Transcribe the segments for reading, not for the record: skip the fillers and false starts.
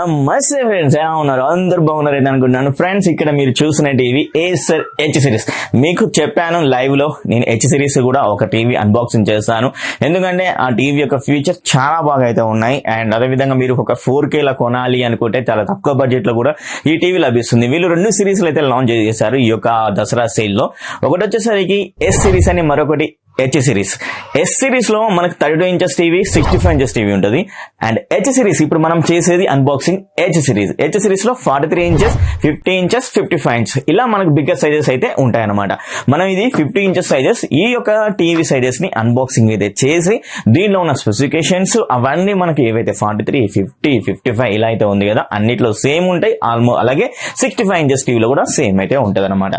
నమస్తే ఫ్రెండ్స్, ఎలా ఉన్నారు? అందరు బాగున్నారైతే అనుకుంటున్నాను. ఫ్రెండ్స్, ఇక్కడ మీరు చూసిన టీవీ ఏసర్ హెచ్ సిరీస్. మీకు చెప్పాను లైవ్ లో నేను హెచ్ సిరీస్ కూడా ఒక టీవీ అన్బాక్సింగ్ చేస్తాను. ఎందుకంటే ఆ టీవీ యొక్క ఫీచర్ చాలా బాగా అయితే ఉన్నాయి. అండ్ అదేవిధంగా మీరు ఒక 4K లా కొనాలి అనుకుంటే చాలా తక్కువ బడ్జెట్ లో కూడా ఈ టీవీ లభిస్తుంది. వీళ్ళు 2 సిరీస్లు అయితే లాంచ్ చేశారు ఈ యొక్క దసరా సేల్ లో. ఒకటి వచ్చేసరికి ఎస్ సిరీస్ అని, మరొకటి హెచ్ సిరీస్. ఎస్ సిరీస్ లో మనకు 32 ఇంచెస్ టీవీ, 65 ఇంచెస్ టీవీ ఉంటుంది. అండ్ హెచ్ సిరీస్ ఇప్పుడు మనం చేసేది unboxing H series. H series లో 43 ఇంచెస్, 50 ఇంచెస్, 55 ఇంచెస్ ఇలా మనకు బిగ్గర్ సైజెస్ అయితే ఉంటాయి అనమాట. మనం ఇది 50 ఇంచెస్ సైజెస్, ఈ యొక్క టీవీ సైజెస్ ని అన్బాక్సింగ్ అయితే చేసి దీనిలో ఉన్న స్పెసిఫికేషన్స్ అవన్నీ మనకి ఏవైతే 43, 50, 55 ఇలా అయితే ఉంది కదా, అన్నిట్లో సేమ్ ఉంటాయి ఆల్మోస్ట్. అలాగే 65 ఇంచెస్ టీవీలో కూడా సేమ్ అయితే ఉంటది అనమాట.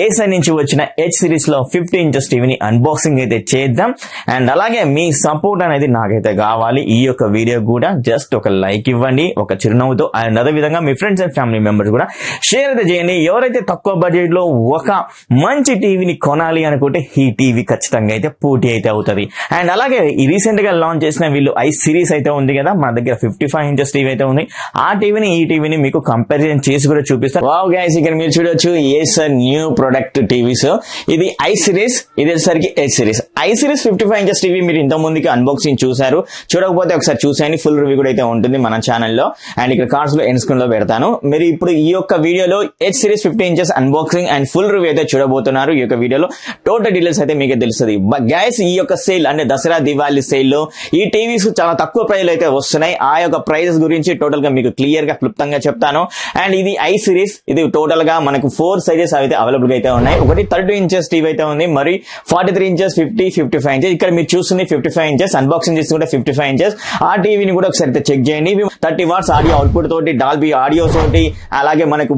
ఏ సైడ్ నుంచి వచ్చిన హెచ్ సిరీస్ లో 50 ఇంచెస్ టీవీని అన్బాక్సింగ్ అయితే చేద్దాం. అండ్ అలాగే మీ సపోర్ట్ అనేది నాకైతే కావాలి. ఈ యొక్క వీడియో కూడా జస్ట్ ఒక లైక్ ఇవ్వండి ఒక చిరునవ్వుతో. అండ్ అదే విధంగా మీ ఫ్రెండ్స్ అండ్ ఫ్యామిలీ మెంబర్స్ కూడా షేర్ అయితే చేయండి. ఎవరైతే తక్కువ బడ్జెట్ లో ఒక మంచి టీవీని కొనాలి అనుకుంటే ఈ టీవీ ఖచ్చితంగా అయితే పోటీ అయితే అవుతుంది. అండ్ అలాగే ఈ రీసెంట్ గా లాంచ్ చేసిన వీళ్ళు ఐ సిరీస్ అయితే ఉంది కదా, మన దగ్గర 55 ఇంచెస్ టీవీ అయితే ఉంది. ఆ టీవీని ఈ టీవీని మీకు కంపారిజన్ చేసి కూడా చూపిస్తారు. వావ్ గైస్, ఇక్కడ మీరు చూడొచ్చు ఏసర్ న్యూ ప్రొడక్ట్ టీవీస్. ఇది ఐ సిరీస్, ఇది వచ్చేసరికి H series. I series 55 inches TV మీరు ఇంత ముందుకి అన్బాక్సింగ్ చూసారు. చూడకపోతే ఒకసారి చూసేయండి, ఫుల్ రివ్యూ కూడా అయితే ఉంటుంది మన ఛానల్లో. అండ్ ఇక్కడ కార్డ్స్ లో ఎండ్ స్క్రీన్ లో పెడతాను. మీరు ఇప్పుడు ఈ యొక్క వీడియోలో H series 50 inches unboxing and full review అయితే చూడబోతున్నారు. ఈ యొక్క వీడియోలో టోటల్ డీటెయిల్స్ అయితే మీకే తెలుస్తుంది. గైస్, ఈ యొక్క సేల్ అంటే దసరా దివాళీ సేల్ లో ఈ టీవీస్ చాలా తక్కువ ప్రైస్ అయితే వస్తున్నాయి. ఆ యొక్క ప్రైజెస్ గురించి టోటల్ గా మీకు క్లియర్ గా క్లుప్తంగా చెప్తాను. అండ్ ఇది ఐ సిరీస్, ఇది టోటల్ గా మనకు 4 సైజెస్ అయితే అవైలబుల్ గా అయితే ఉన్నాయి. ఒకటి 32 ఇంచెస్ టీవీ అయితే ఉంది, మరి 43 ఇంచెస్, 50, 55 ఇంచెస్. ఇక్కడ మీరు చూస్తుంది 55 ఇంచెస్, అన్బాక్సింగ్ చేసుకుంటే 55 ఇంచెస్. ఆ టీవీని కూడా ఒకసారి చెక్ చేయండి. 30 వాట్స్ ఆడియో అవుట్పుట్ తోటి, డాల్బీ ఆడియో తోటి, అలాగే మనకు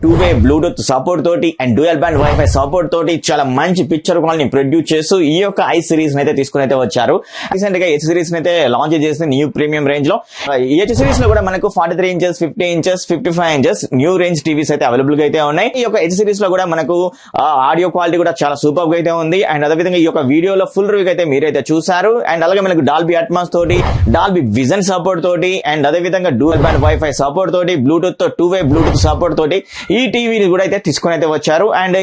2-వే బ్లూటూత్ సపోర్ట్ తోటి and dual band wifi support తోటి చాలా మంచి పిక్చర్ క్వాలిటీ ప్రొడ్యూస్ చేస్తూ ఈ యొక్క ఐ సిరీస్ అయితే తీసుకుని అయితే వచ్చారు. రీసెంట్ గా హెచ్ సిరీస్ అయితే లాంచ్ చేసిన న్యూ ప్రీమియం రేంజ్ లో. ఈ హెచ్ సిరీస్ లో కూడా మనకు 43 inches, 50 inches, 55 inches new range TVs అయితే అవైలబుల్ గా అయితే ఉన్నాయి. ఈ యొక్క హెచ్ సిరీస్ లో కూడా మనకు ఆడియో క్వాలిటీ కూడా చాలా సూపర్ గా అయితే ఉంది. అండ్ అదేవిధంగా ఈ యొక్క వీడియోలో ఫుల్ రివ్యూ అయితే మీరైతే చూసారు. అండ్ అలాగే మనకు డాల్బీ అట్మాస్ తోటి, డాల్బీ విజన్ సపోర్ట్ తోటి, అండ్ అదే విధంగా డ్యూయల్ బ్యాండ్ వైఫై సపోర్ట్ తోటి, బ్లూటూత్ తో 2-వే బ్లూటూత్ సపోర్ట్ తోటి ఈ టీవీని కూడా అయితే తీసుకొని అయితే వచ్చారు. అండ్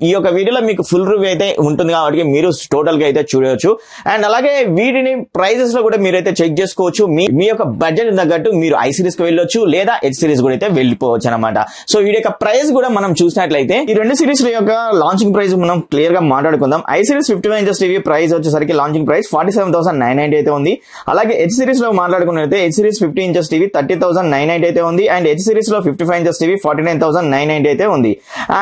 ఈ యొక్క వీడియోలో మీకు ఫుల్ రివ్యూ అయితే ఉంటుంది కాబట్టి మీరు టోటల్ గా అయితే చూడవచ్చు. అండ్ అలాగే వీటిని ప్రైజెస్ లో కూడా మీరైతే చెక్ చేసుకోవచ్చు. మీ యొక్క బడ్జెట్ తగ్గట్టు మీరు ఐ సిరీస్ కి వెళ్ళొచ్చు, లేదా హెచ్ సిరీస్ కూడా అయితే వెళ్ళిపోవచ్చు అనమాట. సో వీడి యొక్క ప్రైస్ కూడా మనం చూసినట్లయితే ఈ 2 సిరీస్ యొక్క లాంచింగ్ ప్రైస్ మనం క్లియర్ గా మాట్లాడుకుందాం. I series 55 inches TV price వచ్చేసరికి లాంచింగ్ ప్రైస్ 47,990 అయితే ఉంది. అలాగే హెచ్ సిరీస్ లో మాట్లాడుకున్నట్లయితే హెచ్ సిరీస్ 50 ఇంచెస్ టీవీ 30,990 అయితే ఉంది. అండ్ హెచ్ సిరీస్ లో 55 ఇంచెస్ టీవీ 49,990 అయితే ఉంది.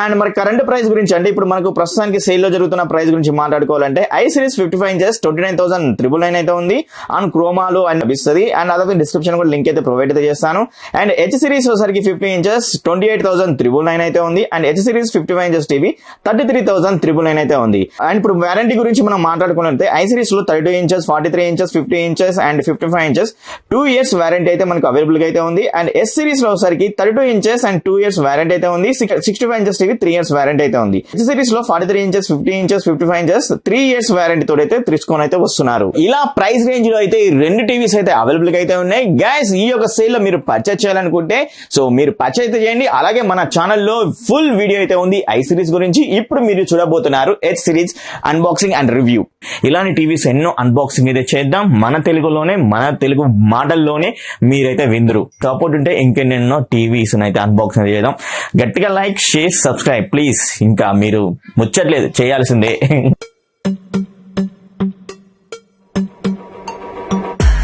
అండ్ మరి కరెంట్ ప్రైస్ గురించి అంటే ఇప్పుడు మనకు ప్రస్తుతానికి సేల్ లో జరుగుతున్న ప్రైస్ గురించి మాట్లాడుకోవాలంటే ఐ సిరీస్ 55 ఇంచెస్ 29,999 అయితే ఉంది. అండ్ క్రోమాలో అని లభిస్తుంది. అండ్ అదే డిస్క్రిప్షన్ కూడా లింక్ అయితే ప్రొవైడ్ అయితే చేస్తాను. అండ్ హెచ్ సిరీస్ వచ్చరికి 50 ఇంచెస్ 28,999 అయితే ఉంది. And H series 55 inches TV 33,999 అయితే ఉంది. అండ్ ఇప్పుడు వారంటీ గురించి మనం మాట్లాడుకున్నట్లయితే ఐ సిరీస్ లో 32 inches, 43 inches, 50 inches and 55 inches 2 years warranty అయితే మనకు అవైలబుల్ గా అయితే ఉంది. అండ్ ఎస్ సిరీస్ లో వచ్చరికి 32 ఇంచెస్ అండ్ 2 ఇయర్స్ వారంటీ అయితే ఉంది. 65 ఇంచెస్ టీవీ 3 ఇయర్స్ వారంటీ అయితే ఉంది. హెచ్ సిరీస్ లో 43 inches, 50 inches, 55 inches 3 years warranty తోటి అయితే తీసుకొని అయితే వస్తున్నారు. ఇలా ప్రైస్ రేంజ్ లో అయితే ఈ 2 టీవీస్ అయితే అవైలబుల్ గా అయితే ఉన్నాయి. గైస్, ఈ యొక్క సేల్ లో మీరు పర్చేజ్ చేయాలనుకుంటే సో మీరు పర్చేజ్ అయితే చేయండి. అలాగే మన ఛానల్లో ఫుల్ వీడియో అయితే ఉంది ఐ సిరీస్ గురించి. ఇప్పుడు మీరు చూడబోతున్నారు H series unboxing and review. ఇలాంటి టీవీస్ ఎన్నో అన్బాక్సింగ్ అయితే చేద్దాం మన తెలుగులోనే, మన తెలుగు మాటల్లోనే మీరైతే విందురు. సపోర్ట్ ఉంటే ఇంకెన్నెన్నో టీవీస్ అయితే అన్బాక్సింగ్ చేద్దాం. గట్టిగా లైక్, షేర్, సబ్స్క్రైబ్ ప్లీజ్. ఇంకా మీరు ముచ్చట్లేదు చేయాల్సిందే.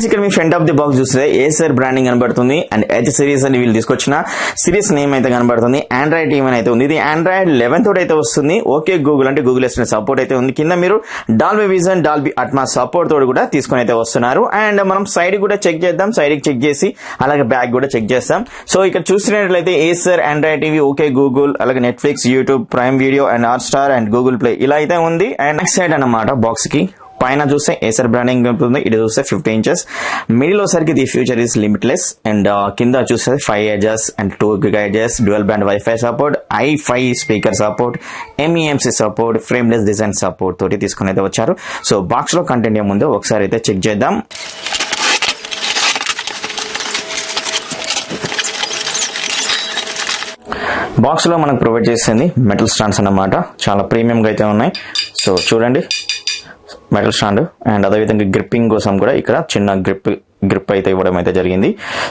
ఇక్కడ మీ ఫ్రంట్ ఆఫ్ ది బాక్స్ చూస్తే ఏసర్ బ్రాండింగ్ కనబడుతుంది. అండ్ హెచ్ సిరీస్ అని వీళ్ళు తీసుకొచ్చిన సిరీస్ నేమ్ అయితే కనబడుతుంది. ఆండ్రాయిడ్ టీవీ అయితే ఉంది. ఇది ఆండ్రాయిడ్ 11 తోటి అయితే వస్తుంది. ఓకే గూగుల్ అంటే గూగుల్ అసిస్టెంట్ సపోర్ట్ అయితే ఉంది. కింద మీరు Dolby vision, Dolby Atmos support తోటి కూడా తీసుకొని అయితే వస్తున్నారు. అండ్ మనం సైడ్ కూడా చెక్ చేద్దాం. సైడ్ కి చెక్ చేసి అలాగే బ్యాక్ కూడా చెక్ చేస్తాం. సో ఇక్కడ చూస్తున్నట్లయితే Acer Android TV, okay Google, అలాగే Netflix, YouTube, Prime Video and Hotstar and Google Play ఇలా అయితే ఉంది. అండ్ నెక్స్ట్ సైడ్ అన్నమాట బాక్స్ కి పైన చూస్తే ఏసర్ బ్రాండింగ్ ఉంటుంది. ఇది చూస్తే 50 ఇంచెస్. మిడిల్ వచ్చరికి the future is limitless. And కింద చూస్తే 5 edges and 2 GHz dual band wifi support, i5 speaker support, MEMC support, frameless design support తోటి తీసుకుని అయితే వచ్చారు. సో బాక్స్ లో కంటెంట్ ఏముందో ఒకసారి అయితే చెక్ చేద్దాం. బాక్స్ లో మనకు ప్రొవైడ్ చేసింది మెటల్ స్టాండ్స్ అన్నమాట, చాలా ప్రీమియం గా అయితే ఉన్నాయి. సో చూడండి మెటల్ స్టాండ్, అండ్ అదేవిధంగా గ్రిప్పింగ్ కోసం కూడా ఇక్కడ చిన్న గ్రిప్ అయితే ఇవ్వడం అయితే జరిగింది.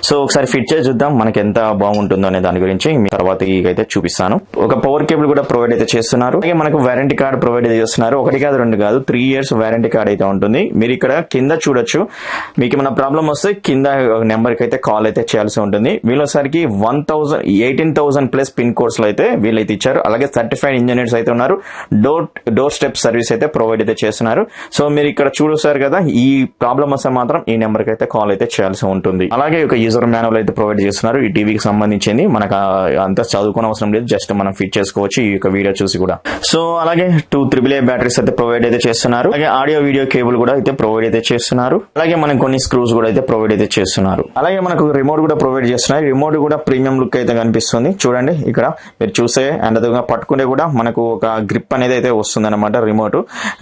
సో ఒకసారి ఫిట్ చేసి చూద్దాం మనకి ఎంత బాగుంటుందో అనే దాని గురించి తర్వాత అయితే చూపిస్తాను. ఒక పవర్ కేబుల్ కూడా ప్రొవైడ్ అయితే చేస్తున్నారు. అలాగే మనకు వారంటీ కార్డ్ ప్రొవైడ్ అయితే చేస్తున్నారు. 1 కాదు 2 కాదు 3 years వారంటీ కార్డ్ అయితే ఉంటుంది. మీరు ఇక్కడ కింద చూడొచ్చు, మీకు ఏమైనా ప్రాబ్లం వస్తే కింద నెంబర్ కి అయితే కాల్ అయితే చేయాల్సి ఉంటుంది. వీళ్ళసరికి 18,000+ పిన్ కోడ్స్ లో అయితే వీళ్ళైతే ఇచ్చారు. అలాగే సర్టిఫైడ్ ఇంజనీర్స్ అయితే ఉన్నారు. డోర్ స్టెప్ సర్వీస్ అయితే ప్రొవైడ్ అయితే చేస్తున్నారు. సో మీరు ఇక్కడ చూడొస్తారు కదా, ఈ ప్రాబ్లం వస్తే మాత్రం ఈ నెంబర్ కి అయితే కాల్ అయితే చేయాల్సి ఉంటుంది. అలాగే ఒక యూజర్ మాన్యువల్ అయితే ప్రొవైడ్ చేస్తున్నారు ఈ టీవీకి సంబంధించింది. మనకు అంతా చదువుకోని అవసరం లేదు, జస్ట్ మనం ఫిట్ చేసుకోవచ్చు ఈ యొక్క వీడియో చూసి కూడా. సో అలాగే 2 AAA బ్యాటరీస్ అయితే ప్రొవైడ్ అయితే చేస్తున్నారు. అలాగే ఆడియో వీడియో కేబుల్ కూడా అయితే ప్రొవైడ్ అయితే చేస్తున్నారు. అలాగే మనకు కొన్ని స్క్రూస్ కూడా అయితే ప్రొవైడ్ అయితే చేస్తున్నారు. అలాగే మనకు రిమోట్ కూడా ప్రొవైడ్ చేస్తున్నారు. రిమోట్ కూడా ప్రీమియం లుక్ అయితే కనిపిస్తుంది. చూడండి ఇక్కడ మీరు చూసే, అండ్ అదేవిధంగా పట్టుకుంటే కూడా మనకు ఒక గ్రిప్ అనేది అయితే వస్తుంది అనమాట రిమోట్.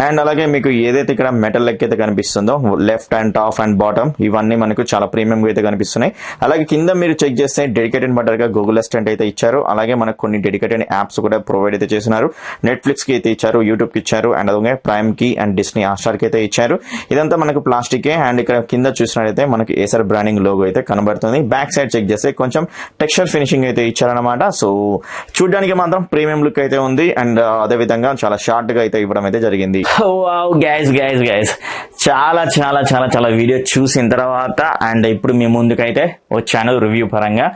అండ్ అలాగే మీకు ఏదైతే ఇక్కడ మెటల్ లెక్క అయితే కనిపిస్తుందో left and top and bottom ఇవన్నీ మనకు చాలా ప్రీమియం అయితే కనిపిస్తున్నాయి. అలాగే కింద మీరు చెక్ చేస్తే డెడికేటెడ్ బటన్ గా గూగుల్ అసిస్టెంట్ అయితే ఇచ్చారు. అలాగే మనకు కొన్ని డెడికేటెడ్ యాప్స్ కూడా ప్రొవైడ్ అయితే చేస్తున్నారు. నెట్ఫ్లిక్స్ కి అయితే ఇచ్చారు, యూట్యూబ్ కి ఇచ్చారు, అండ్ అలాగే ప్రైమ్ కి అండ్ డిస్నీ హాట్‌స్టార్ కి అయితే ఇచ్చారు. ఇదంతా మనకు ప్లాస్టికే. అండ్ ఇక్కడ కింద చూసినట్లయితే మనకి ఏసర్ బ్రాండింగ్ లోగో అయితే కనబడుతుంది. బ్యాక్ సైడ్ చెక్ చేస్తే కొంచెం టెక్స్చర్ ఫినిషింగ్ అయితే ఇచ్చారనమాట. సో చూడడానికి మాత్రం ప్రీమియం లుక్ అయితే ఉంది. అండ్ అదే విధంగా చాలా షార్ట్ గా అయితే ఇవ్వడం అయితే జరిగింది. గైస్ చాలా చాలా చాలా చాలా వీడియో చూసిన తర్వాత అండ్ ఇప్పుడు మీ ముందుకైతే వచ్చాను రివ్యూ పరంగా.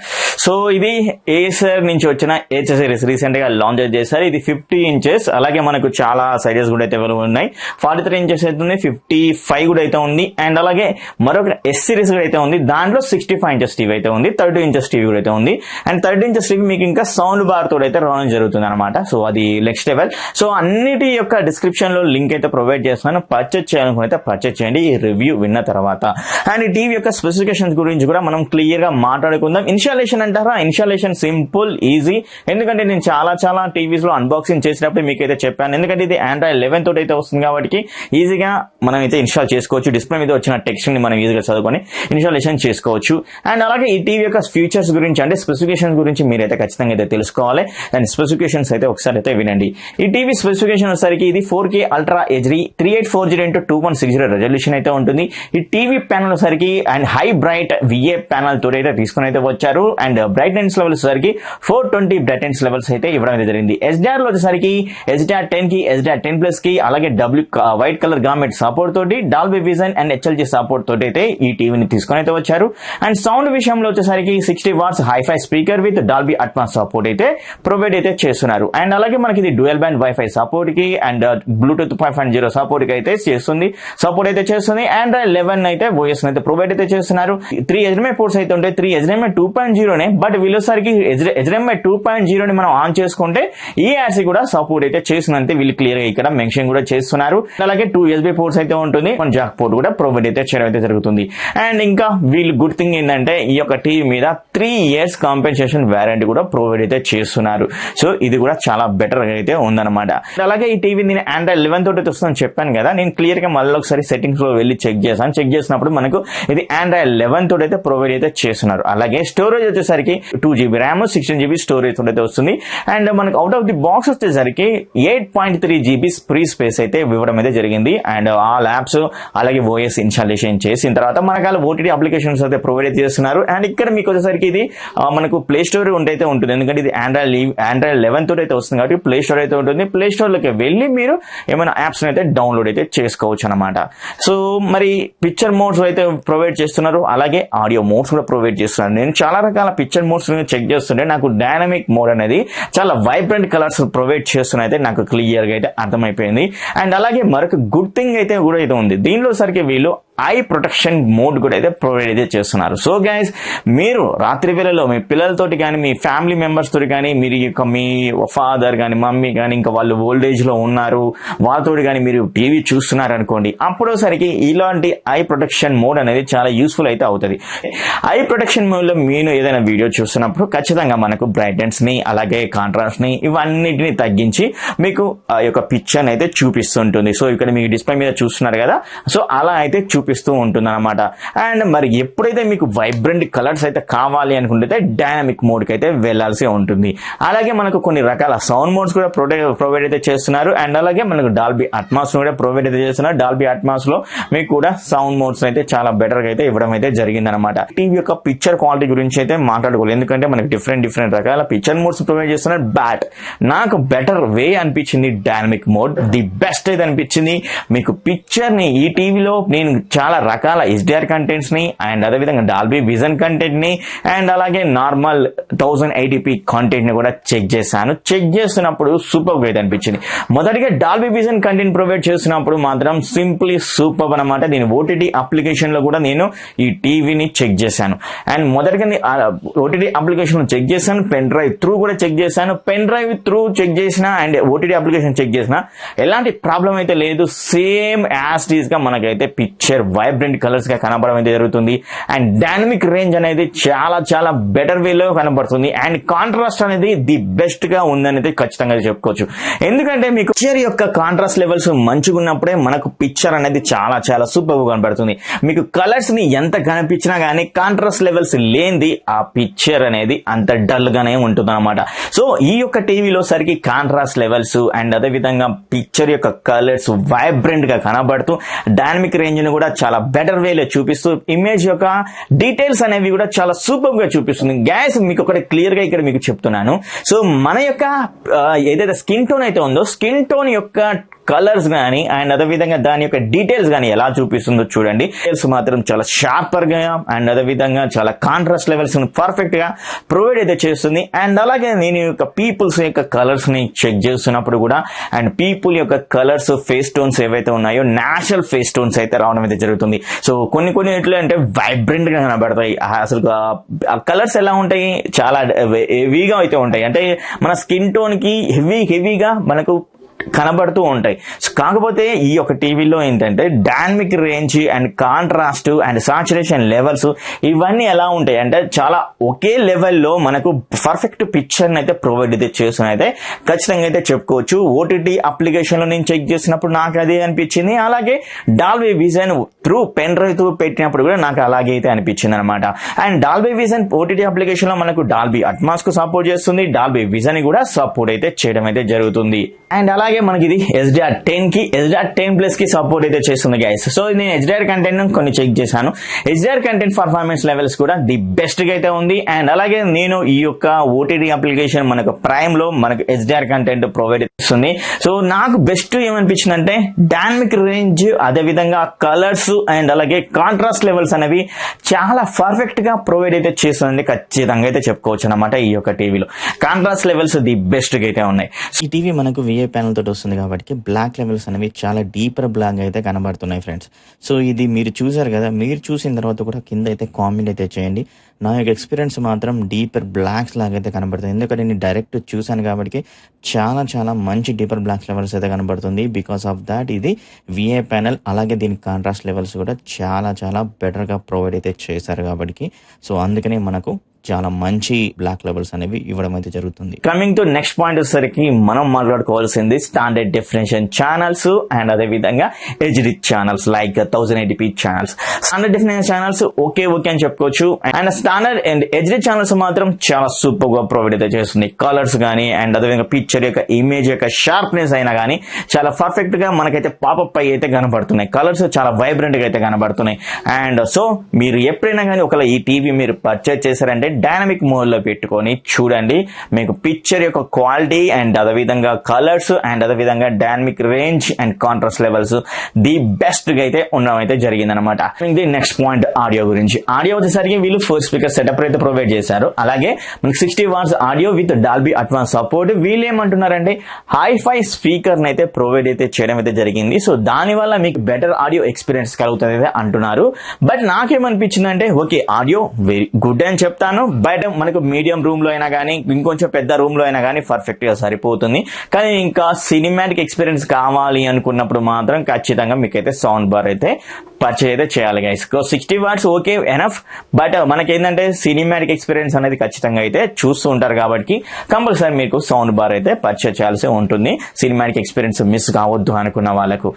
సో ఇది ఏసర్ నుంచి వచ్చిన హెచ్ సిరీస్ రీసెంట్ గా లాంచ్ చేశారు. ఇది 50 inches. అలాగే మనకు చాలా సైజెస్ కూడా అయితే అవైలబుల్ ఉన్నాయి. 43 inches అయితే ఉంది, 55 కూడా అయితే ఉంది, అండ్ అలాగే మరొక ఎస్ సిరీస్ కూడా అయితే ఉంది. దాంట్లో 65 inches టీవీ అయితే ఉంది, 30 inches టీవీ కూడా అయితే ఉంది. అండ్ 30 inches టీవీ మీకు ఇంకా సౌండ్ బార్ తోడు అయితే రావడం జరుగుతుంది అనమాట. సో అది నెక్స్ట్ లెవెల్. సో అన్నిటి యొక్క డిస్క్రిప్షన్ లో లింక్ అయితే ప్రొవైడ్ చేస్తున్నాను. పర్చేజ్ చేయాలనుకుంటే పర్చేజ్ చేయండి ఈ రివ్యూ విన్న తర్వాత. అండ్ ఈ టీవీ యొక్క స్పెసిఫికేషన్స్ గురించి కూడా మనం క్లియర్ గా మాట్లాడుకుందాం. ఇన్స్టాలేషన్ అంటారా? Installation simple, easy. ఎందుకంటే నేను చాలా టీవీస్ లో అన్బాక్సింగ్ చేసినప్పుడు మీకైతే చెప్పాను. ఎందుకంటే ఇది Android 11 తోటి అయితే వస్తుంది కాబట్టి ఈజీగా మనం అయితే ఇన్స్టాల్ చేసుకోవచ్చు. డిస్ప్లే మీద వచ్చిన టెక్స్ట్ ని మనం ఈజీగా చదువుకొని ఇన్స్టాలేషన్ చేసుకోవచ్చు. అండ్ అలాగే ఈ టీవీ యొక్క ఫీచర్స్ గురించి అంటే స్పెసిఫికేషన్స్ గురించి మీరైతే ఖచ్చితంగా అయితే తెలుసుకోవాలి. అండ్ స్పెసిఫికేషన్స్ అయితే ఒకసారి అయితే వినండి. ఈ టీవీ స్పెసిఫికేషన్ వచ్చేసరికి ఇది 4K ultra HD 3840x2160 resolution అయితే ఉంటుంది. ఈ టీవీ ప్యానల్ వచ్చేసరికి and high bright VA panel తోటి అయితే తీసుకుని అయితే వచ్చారు. అండ్ బ్రైట్నెస్ లెవెల్స్ వచ్చేసరికి 420 బ్రైట్నెస్ లెవెల్స్ అయితే ఇవ్వడం అయితే జరిగింది. SDR లో వచ్చేసరికి SDR10 కి SDR10+ కి అలాగే వైట్ కలర్ గామెట్ సపోర్ట్ తోటి Dolby vision and HLG support తోటి అయితే ఈ టీవీని తీసుకొని అయితే వచ్చారు. అండ్ సౌండ్ విషయంలో వచ్చేసరికి 60 watts hi-fi speaker with Dolby Atmos support అయితే ప్రొవైడ్ అయితే చేస్తున్నారు. అండ్ అలాగే మనకి ఇది డ్యూయల్ బ్యాండ్ వైఫై సపోర్ట్ కి అండ్ బ్లూటూత్ 5.0 సపోర్ట్ కి అయితే సపోర్ట్ అయితే చేస్తుంది. అండ్ 11 అయితే ఓఎస్ అయితే ప్రొవైడ్ అయితే చేస్తున్నారు. 3 HDMI పోర్ట్స్ అయితే ఉంటాయి. 3 HDMI 2.0 బట్ వీళ్ళసరికి HDMI 2.0 ని మనం ఆన్ చేసుకుంటే ERC కూడా సపోర్ట్ అయితే చేస్తుందంటే వీళ్ళు క్లియర్ గా ఇక్కడ మెన్షన్ కూడా చేస్తున్నారు. అలాగే 2 USB పోర్ట్స్ అయితే ఉంటుంది, జాక్ పోర్ట్ కూడా ప్రొవైడ్ అయితే చేయడం అయితే జరుగుతుంది. అండ్ ఇంకా వీళ్ళు గుడ్ థింగ్ ఏంటంటే ఈ యొక్క టీవీ మీద 3 years కాంపెన్సేషన్ వారంటీ కూడా ప్రొవైడ్ అయితే చేస్తున్నారు. సో ఇది కూడా చాలా బెటర్ అయితే ఉందన్నమాట. అలాగే ఈ టీవీ నేను Android 11 తోటి వస్తుందని చెప్పాను కదా, నేను క్లియర్ గా మళ్ళీ ఒకసారి సెట్టింగ్స్ లో వెళ్ళి చెక్ చేసినప్పుడు మనకు ఇది Android 11 తోటి అయితే ప్రొవైడ్ అయితే చేస్తున్నారు. అలాగే స్టోరేజ్ వచ్చేసరికి 2GB ర్యామ్ 16GB స్టోరేజ్ తోటి అయితే వస్తుంది. అండ్ మనకు అవుట్ ఆఫ్ ది బాక్స్ వచ్చేసరికి 8.3GB ఫ్రీ స్పేస్ అయితే ఇవ్వడం అయితే జరిగింది. అండ్ ఆల్ యాప్స్ అలాగే ఓఎస్ ఇన్స్టాలేషన్ చేసిన తర్వాత మనకు OTT అప్లికేషన్స్ అయితే ప్రొవైడ్ అయితే చేస్తున్నారు. అండ్ ఇక్కడ మీకు వచ్చేసరికి ఇది మనకు ప్లే స్టోర్ అయితే ఉంటుంది. ఎందుకంటే ఇది Android 11 తోటి అయితే వస్తుంది కాబట్టి ప్లే స్టోర్ అయితే ఉంటుంది. ప్లే స్టోర్ లోకి వెళ్ళి మీరు ఏమైనా యాప్స్ అయితే డౌన్లోడ్ అయితే చేసుకోవచ్చు అనమాట. సో మరి పిక్చర్ మోడ్స్ అయితే ప్రొవైడ్ చేస్తున్నారు, అలాగే ఆడియో మోడ్స్ కూడా ప్రొవైడ్ చేస్తున్నారు. నేను చాలా రకాల పిక్చర్ మోడ్స్ చెక్ చేస్తుంటే నాకు డైనమిక్ మోడ్ అనేది చాలా వైబ్రెంట్ కలర్స్ ప్రొవైడ్ చేస్తున్న అయితే నాకు క్లియర్ గా అయితే అర్థమైపోయింది. అండ్ అలాగే మరొక గుడ్ థింగ్ అయితే కూడా అయితే ఉంది. దీనిలో సరికి వీళ్ళు ఐ ప్రొటెక్షన్ మోడ్ కూడా అయితే ప్రొవైడ్ అయితే చేస్తున్నారు. సో గైస్, మీరు రాత్రి వేళలో మీ పిల్లలతోటి కానీ మీ ఫ్యామిలీ మెంబర్స్ తోటి కానీ మీరు మీ ఫాదర్ కానీ మమ్మీ కానీ ఇంకా వాళ్ళు ఓల్డ్ ఏజ్ లో ఉన్నారు వాళ్ళతోటి కానీ మీరు టీవీ చూస్తున్నారు అనుకోండి, అప్పుడోసరికి ఇలాంటి ఐ ప్రొటెక్షన్ మోడ్ అనేది చాలా యూస్ఫుల్ అయితే అవుతుంది. ఐ ప్రొటెక్షన్ మోడ్ లో మీరు ఏదైనా వీడియో చూస్తున్నప్పుడు ఖచ్చితంగా మనకు బ్రైట్నెస్ ని అలాగే కాంట్రాస్ట్ ని ఇవన్నిటిని తగ్గించి మీకు ఆ యొక్క పిక్చర్ అయితే చూపిస్తుంటుంది. సో ఇక్కడ మీకు డిస్ప్లే మీద చూస్తున్నారు కదా, సో అలా అయితే చూపిస్తూ ఉంటుంది అనమాట. అండ్ మరి ఎప్పుడైతే మీకు వైబ్రెంట్ కలర్స్ అయితే కావాలి అనుకుంటే డైనమిక్ మోడ్ కి అయితే వెళ్లాల్సి ఉంటుంది. అలాగే మనకు కొన్ని రకాల సౌండ్ మోడ్స్ కూడా ప్రొవైడ్ అయితే చేస్తున్నారు. అండ్ అలాగే మనకు డాల్బీ అట్మాస్ కూడా ప్రొవైడ్ అయితే చేస్తున్నారు. డాల్బీ అట్మాస్ లో మీకు కూడా సౌండ్ మోడ్స్ అయితే చాలా బెటర్ గా అయితే ఇవ్వడం అయితే జరిగింది అనమాట. టీవీ యొక్క పిక్చర్ క్వాలిటీ గురించి అయితే మాట్లాడుకోవాలి, ఎందుకంటే మనకి డిఫరెంట్ రకాల పిక్చర్ మోడ్స్ ప్రొవైడ్ చేస్తున్నారు. బట్ నాకు బెటర్ వే అనిపించింది డైనమిక్ మోడ్, ది బెస్ట్ అయితే అనిపించింది. మీకు పిక్చర్ ని ఈ టీవీలో నేను చాలా రకాల HDR కంటెంట్స్ ని అండ్ అదేవిధంగా డాల్బీ విజన్ కంటెంట్ ని అండ్ అలాగే నార్మల్ 1080p కంటెంట్ ని కూడా చెక్ చేశాను. చెక్ చేస్తున్నప్పుడు సూపర్ గా అయితే అనిపించింది. మొదటిగా డాల్బీ విజన్ కంటెంట్ ప్రొవైడ్ చేస్తున్నప్పుడు మాత్రం సింప్లీ సూపర్ అన్నమాట. దీని OTT అప్లికేషన్ లో కూడా నేను ఈ టీవీని చెక్ చేశాను. అండ్ మొదటిగా OTT అప్లికేషన్ చెక్ చేశాను, పెన్ డ్రైవ్ త్రూ కూడా చెక్ చేశాను. పెన్ డ్రైవ్ త్రూ చెక్ చేసిన అండ్ OTT అప్లికేషన్ చెక్ చేసిన ఎలాంటి ప్రాబ్లం అయితే లేదు. సేమ్ యాజ్ టీజ్ గా మనకైతే పిక్చర్ వైబ్రెంట్ కలర్స్ గా కనబడడం అయితే జరుగుతుంది. అండ్ డైనమిక్ రేంజ్ అనేది చాలా బెటర్ వేలో కనబడుతుంది. అండ్ కాంట్రాస్ట్ అనేది ది బెస్ట్ గా ఉందని అయితే ఖచ్చితంగా చెప్పుకోవచ్చు. ఎందుకంటే మీకు పిక్చర్ యొక్క కాంట్రాస్ట్ లెవెల్స్ మంచిగా ఉన్నప్పుడే మనకు పిక్చర్ అనేది చాలా సూపర్ గా కనబడుతుంది. మీకు కలర్స్ ని ఎంత కనిపించినా గానీ కాంట్రాస్ట్ లెవెల్స్ లేనిది ఆ పిక్చర్ అనేది అంత డల్ గానే ఉంటుంది అనమాట. సో ఈ యొక్క టీవీలో సరికి కాంట్రాస్ట్ లెవెల్స్ అండ్ అదే విధంగా పిక్చర్ యొక్క కలర్స్ వైబ్రెంట్ గా కనబడుతూ డైనమిక్ రేంజ్ ని కూడా చాలా బెటర్ వేలో చూపిస్తూ ఇమేజ్ యొక్క డీటెయిల్స్ అనేవి కూడా చాలా సూపర్ గా చూపిస్తుంది. గ్యాస్ మీకు ఒకటి క్లియర్ గా ఇక్కడ మీకు చెప్తున్నాను. సో మన యొక్క ఏదైతే స్కిన్ టోన్ అయితే ఉందో స్కిన్ టోన్ యొక్క కలర్స్ గానీ అండ్ అదే విధంగా దాని యొక్క డీటెయిల్స్ గానీ ఎలా చూపిస్తుందో చూడండి. డీటెయిల్స్ మాత్రం చాలా షార్పర్ గా అండ్ అదే విధంగా చాలా కాంట్రాస్ట్ లెవెల్స్ పర్ఫెక్ట్ గా ప్రొవైడ్ అయితే చేస్తుంది. అండ్ అలాగే నేను యొక్క పీపుల్స్ యొక్క కలర్స్ ని చెక్ చేస్తున్నప్పుడు కూడా అండ్ పీపుల్ యొక్క కలర్స్ ఫేస్ టోన్స్ ఏవైతే ఉన్నాయో నేచురల్ ఫేస్ టోన్స్ అయితే రావడం అయితే జరుగుతుంది. సో కొన్ని ఎట్లా అంటే వైబ్రెంట్ గా కనబడతాయి. అసలు కలర్స్ ఎలా ఉంటాయి, చాలా హెవీగా అయితే ఉంటాయి. అంటే మన స్కిన్ టోన్ కి హెవీగా మనకు కనబడుతూ ఉంటాయి. కాకపోతే ఈ యొక్క టీవీలో ఏంటంటే dynamic range and contrast and saturation levels ఇవన్నీ ఎలా ఉంటాయి అంటే చాలా ఒకే లెవెల్లో మనకు పర్ఫెక్ట్ పిక్చర్ అయితే ప్రొవైడ్ అయితే చేస్తున్న అయితే ఖచ్చితంగా అయితే చెప్పుకోవచ్చు. OTT అప్లికేషన్ లో నేను చెక్ చేసినప్పుడు నాకు అదే అనిపించింది. అలాగే Dolby vision through pen drive through పెట్టినప్పుడు కూడా నాకు అలాగే అయితే అనిపించింది అనమాట. And Dolby vision OTT application లో మనకు డాల్బీ అట్మాస్ కు సపోర్ట్ చేస్తుంది, డాల్బీ విజన్ కూడా సపోర్ట్ అయితే చేయడం అయితే జరుగుతుంది. అండ్ అలాగే మనకి ఇది HDR10 కి HDR10+ కి సపోర్ట్ అయితే చేస్తుంది గైస్. సో నేను HDR కంటెంట్ కొన్ని చెక్ చేశాను. HDR కంటెంట్ పర్ఫార్మెన్స్ లెవెల్స్ కూడా ది బెస్ట్ గా అయితే ఉంది. అండ్ అలాగే నేను ఈ యొక్క OTT అప్లికేషన్ మనకు ప్రైమ్ లో మనకు HDR కంటెంట్ ప్రొవైడ్ చేస్తుంది. సో నాకు బెస్ట్ ఏమనిపించింది అంటే డైనమిక్ రేంజ్ అదే విధంగా కలర్స్ అండ్ అలాగే కాంట్రాస్ట్ లెవెల్స్ అనేవి చాలా పర్ఫెక్ట్ గా ప్రొవైడ్ అయితే చేస్తుంది ఖచ్చితంగా అయితే చెప్పుకోవచ్చు అనమాట. ఈ యొక్క టీవీలో కాంట్రాస్ట్ లెవెల్స్ ది బెస్ట్ గా అయితే ఉన్నాయి. ఈ టీవీ మనకు VA ప్యానల్ తోటి వస్తుంది కాబట్టి బ్లాక్ లెవెల్స్ అనేవి చాలా డీపర్ బ్లాక్ అయితే కనబడుతున్నాయి ఫ్రెండ్స్. సో ఇది మీరు చూసారు కదా, మీరు చూసిన తర్వాత కూడా కింద అయితే కామెంట్ అయితే చేయండి. నా యొక్క ఎక్స్పీరియన్స్ మాత్రం డీపర్ బ్లాక్స్ లాగా అయితే కనబడుతుంది. ఎందుకంటే నేను డైరెక్ట్ చూసాను కాబట్టి చాలా మంచి డీపర్ బ్లాక్ లెవెల్స్ అయితే కనబడుతుంది. బికాస్ ఆఫ్ దాట్ ఇది VA ప్యానల్. అలాగే దీని కాంట్రాస్ట్ లెవెల్స్ కూడా చాలా బెటర్గా ప్రొవైడ్ అయితే చేశారు కాబట్టి సో అందుకనే మనకు చాలా మంచి బ్లాక్ లెవెల్స్ అనేవి ఇవ్వడం అయితే జరుగుతుంది. కమింగ్ టు నెక్స్ట్ పాయింట్ వచ్చేసరికి మనం మాట్లాడుకోవాల్సింది స్టాండర్డ్ డెఫినేషన్ ఛానల్స్ అండ్ అదే విధంగా HD channels like 1080p channels. Standard definition channels okay అని చెప్పుకోవచ్చు. And standard and HD channels మాత్రం చాలా సూపర్ గా ప్రొవైడ్ అయితే చేస్తుంది. కలర్స్ కానీ అండ్ అదే విధంగా పిక్చర్ యొక్క ఇమేజ్ యొక్క షార్ప్నెస్ అయినా కానీ చాలా పర్ఫెక్ట్ గా మనకైతే పాపప్ అయ్యి అయితే కనబడుతున్నాయి. కలర్స్ చాలా వైబ్రెంట్ గా అయితే కనబడుతున్నాయి. అండ్ సో మీరు ఎప్పుడైనా కానీ ఒకవేళ ఈ టీవీ మీరు పర్చేజ్ చేశారంటే డైనమిక్ మోడ్ లో పెట్టుకొని చూడండి. మీకు పిక్చర్ యొక్క క్వాలిటీ అండ్ అదే విధంగా కలర్స్ అండ్ అదే విధంగా dynamic range and contrast levels the best గా అయితే ఉండడం అయితే జరిగింది అనమాట. నెక్స్ట్ పాయింట్ ఆడియో గురించి. ఆడియో వచ్చేసరికి వీళ్ళు 4 స్పీకర్ సెటప్ అయితే ప్రొవైడ్ చేశారు. అలాగే మనకి 60 watts audio with Dolby advance support. వీళ్ళు ఏమంటున్నారంటే హైఫై స్పీకర్ అయితే ప్రొవైడ్ అయితే చేయడం అయితే జరిగింది. సో దాని వల్ల మీకు బెటర్ ఆడియో ఎక్స్పీరియన్స్ కలుగుతుంది అంటున్నారు. బట్ నాకేమనిపించిందంటే ఓకే ఆడియో వెరీ గుడ్ అని చెప్తాను. బట్ మనకు మీడియం రూమ్ లో అయినా కానీ ఇంకొంచెం పెద్ద రూమ్ లో అయినా కానీ పర్ఫెక్ట్ గా సరిపోతుంది. కానీ ఇంకా సినిమాటిక్ ఎక్స్పీరియన్స్ కావాలి అనుకున్నప్పుడు మాత్రం ఖచ్చితంగా మీకైతే సౌండ్ బార్ అయితే పర్చేజ్ అయితే చేయాలి guys. 60 watts okay enough. But మనకేంటంటే సినిమాటిక్ ఎక్స్పీరియన్స్ అనేది ఖచ్చితంగా అయితే చూస్తూ ఉంటారు కాబట్టి కంపల్సరీ మీకు సౌండ్ బార్ అయితే పర్చేజ్ చేయాల్సి ఉంటుంది సినిమాటిక్ ఎక్స్పీరియన్స్ మిస్ కావద్దు అనుకున్న వాళ్ళకు.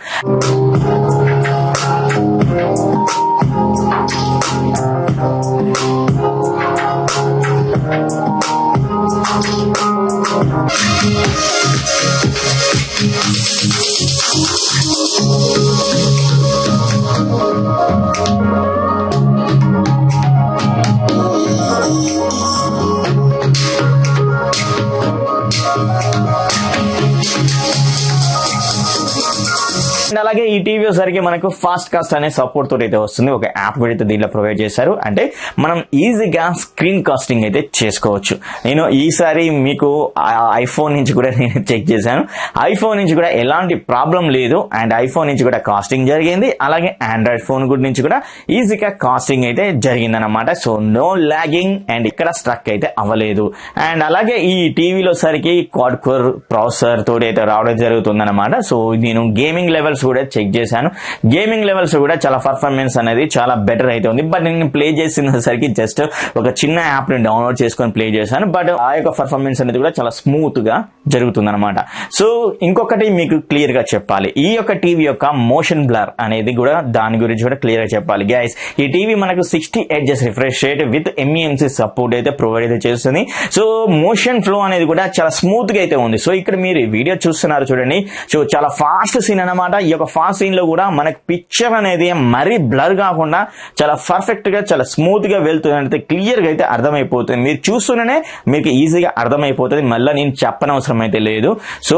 ఈ టీవీ వచ్చేసరికి మనకు ఫాస్ట్ కాస్ట్ అనే సపోర్ట్ తోటి అయితే వస్తుంది. ఒక యాప్ కూడా అయితే దీంట్లో ప్రొవైడ్ చేశారు. అంటే మనం ఈజీగా స్క్రీన్ కాస్టింగ్ అయితే చేసుకోవచ్చు. నేను ఈసారి మీకు ఐఫోన్ నుంచి కూడా నేను చెక్ చేశాను. ఐఫోన్ నుంచి కూడా ఎలాంటి ప్రాబ్లం లేదు. అండ్ ఐఫోన్ నుంచి కూడా కాస్టింగ్ జరిగింది. అలాగే ఆండ్రాయిడ్ ఫోన్ నుంచి కూడా ఈజీగా కాస్టింగ్ అయితే జరిగిందన్నమాట. సో నో లాగింగ్ అండ్ ఇక్కడ స్ట్రక్ అయితే అవ్వలేదు. అండ్ అలాగే ఈ టీవీలో సరికి క్వాడ్ కోర్ ప్రాసెసర్ తోటి అయితే రావడం జరుగుతుందన్నమాట. సో నేను గేమింగ్ లెవెల్స్ కూడా చెక్ చేశాను. గేమింగ్ లెవెల్స్ కూడా చాలా పర్ఫార్మెన్స్ అనేది చాలా బెటర్ అయితే ఉంది. బట్ నేను ప్లే చేసిన సరికి జస్ట్ ఒక చిన్న యాప్ ని డౌన్లోడ్ చేసుకొని ప్లే చేశాను. బట్ ఆ యొక్క పర్ఫార్మెన్స్ అనేది కూడా చాలా స్మూత్ గా జరుగుతుందన్నమాట. సో ఇంకొకటి మీకు క్లియర్ గా చెప్పాలి, ఈ యొక్క టీవీ యొక్క మోషన్ బ్లర్ అనేది కూడా దాని గురించి కూడా క్లియర్ గా చెప్పాలి గైస్. ఈ టీవీ మనకు 60 Hz refresh rate with MEMC support అయితే ప్రొవైడ్ అయితే చేస్తుంది. సో మోషన్ ఫ్లో అనేది కూడా చాలా స్మూత్ గా అయితే ఉంది. సో ఇక్కడ మీరు వీడియో చూస్తున్నారు చూడండి. సో చాలా ఫాస్ట్ సీన్ అన్నమాట. ఈ యొక్క ఫాస్ట్ సీన్ లో కూడా మనకి పిక్చర్ అనేది మరీ బ్లర్ కాకుండా చాలా పర్ఫెక్ట్ గా చాలా స్మూత్ గా వెళ్తుంది అంటే క్లియర్ గా అయితే అర్థమైపోతుంది. మీరు చూస్తూనే మీకు ఈజీగా అర్థమైపోతుంది. మళ్ళీ నేను చెప్పనవసరం అయితే లేదు. సో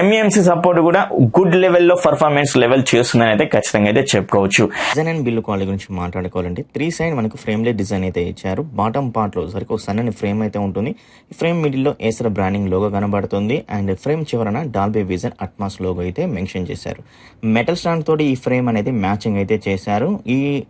MEMC సపోర్ట్ కూడా గుడ్ లెవెల్లో పర్ఫార్మెన్స్ లెవెల్ చేస్తుందని అయితే ఖచ్చితంగా అయితే చెప్పుకోవచ్చు. డిజైన్ అండ్ బిల్డ్ క్వాలిటీ గురించి మాట్లాడుకోవాలంటే 3 సైడ్ మనకు ఫ్రేమ్లెస్ డిజైన్ అయితే ఇచ్చారు. బాటమ్ పార్ట్ లో సరికి ఒక సన్నని ఫ్రేమ్ అయితే ఉంటుంది. ఈ ఫ్రేమ్ మిడిల్ లో ఏసర్ బ్రాండింగ్ లోగో కనబడుతుంది. అండ్ ఫ్రేమ్ చివరన డాల్బీ విజన్ అట్మాస్ లోగో అయితే మెన్షన్ చేశారు. మెటల్ స్టాండ్ తోటి ఈ ఫ్రేమ్ అనేది మ్యాచింగ్ అయితే చేశారు.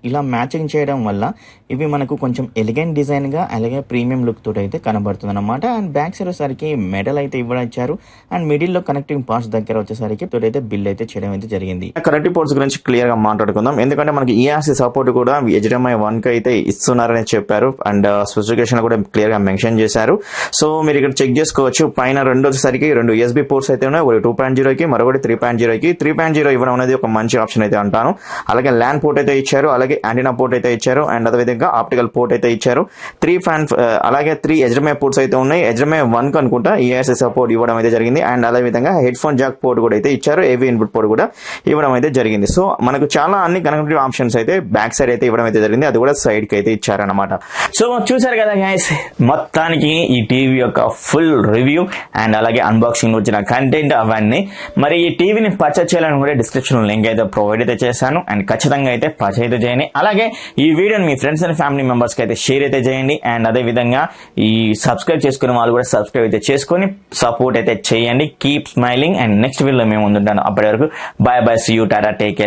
ఇలా మ్యాచింగ్ చేయడం వల్ల ఇవి మనకు కొంచెం ఎలిగెంట్ డిజైన్ గా అలాగే ప్రీమియం లుక్ తోటి అయితే కనబడుతుంది అనమాట. అండ్ బ్యాక్ సైడ్ సరికి మెటల్ అయితే ఇచ్చారు. అండ్ మిడిల్ లో కనెక్టింగ్ పార్ట్స్ దగ్గర వచ్చేసరికి తోడైతే బిల్ అయితే చేయడం అయితే జరిగింది. కనెక్టివ్ పోర్ట్స్ గురించి క్లియర్ గా మాట్లాడుకుందాం. ఎందుకంటే మనకి ERC సపోర్ట్ కూడా HDMI 1 కి అయితే ఇస్తున్నారని చెప్పారు. అండ్ స్పెసిఫికేషన్ కూడా క్లియర్ గా మెన్షన్ చేశారు. సో మీరు ఇక్కడ చెక్ చేసుకోవచ్చు. పైన రెండు వచ్చేసరికి 2 USB పోర్ట్స్ అయితే ఉన్నాయి. ఒకటి 2.0 కి మరొకటి 3.0 కి. 3.0 ఇవ్వడం అనేది ఒక మంచి ఆప్షన్ అయితే అంటాను. అలాగే ల్యాన్ పోర్ట్ అయితే ఇచ్చారు. అలాగే యాంటీనా పోర్ట్ అయితే ఇచ్చారు. అండ్ అదేవిధంగా ఆప్టికల్ పోర్ట్ అయితే ఇచ్చారు. 3 HDMI పోర్ట్స్ అయితే ఉన్నాయి. HDMI 1 కి అనుకుంటా ERC సపోర్ట్ ఇవ్వడం అయితే జరిగింది. అండ్ అదేవిధంగా హెడ్ ఫోన్ జాక్ పోర్ట్ కూడా అయితే ఇచ్చారు. AV ఇన్పుట్ పోర్ట్ కూడా ఇవ్వడం అయితే జరిగింది. సో మనకు చాలా అన్ని కనెక్టివ్ ఆప్షన్స్ అయితే బ్యాక్ సైడ్ అయితే ఇవ్వడం అయితే జరిగింది. అది కూడా సైడ్ కి అయితే ఇచ్చారనమాట. సో చూసారు కదా గైస్, మొత్తానికి ఈ టీవీ యొక్క ఫుల్ రివ్యూ అండ్ అలాగే అన్బాక్సింగ్ వచ్చిన కంటెంట్ అవన్నీ. మరి ఈ టీవీని పర్చేస్ చేయాలని కూడా డిస్క్రిప్షన్ లింక్ అయితే ప్రొవైడ్ అయితే చేశాను. అండ్ ఖచ్చితంగా అయితే పర్చేస్ అయితే చేయండి. అలాగే ఈ వీడియోని మీ ఫ్రెండ్స్ అండ్ ఫ్యామిలీ మెంబర్స్ కి అయితే షేర్ అయితే చేయండి. అండ్ అదే విధంగా ఈ సబ్స్క్రైబ్ చేసుకునే వాళ్ళు కూడా సబ్స్క్రైబ్ అయితే చేసుకొని సపోర్ట్ అయితే చేయండి. Keep smiling. అండ్ నెక్స్ట్ వీడియోలో మేము ముందుంటాను. అప్పటి వరకు bye bye, see you, ta-ta, take care.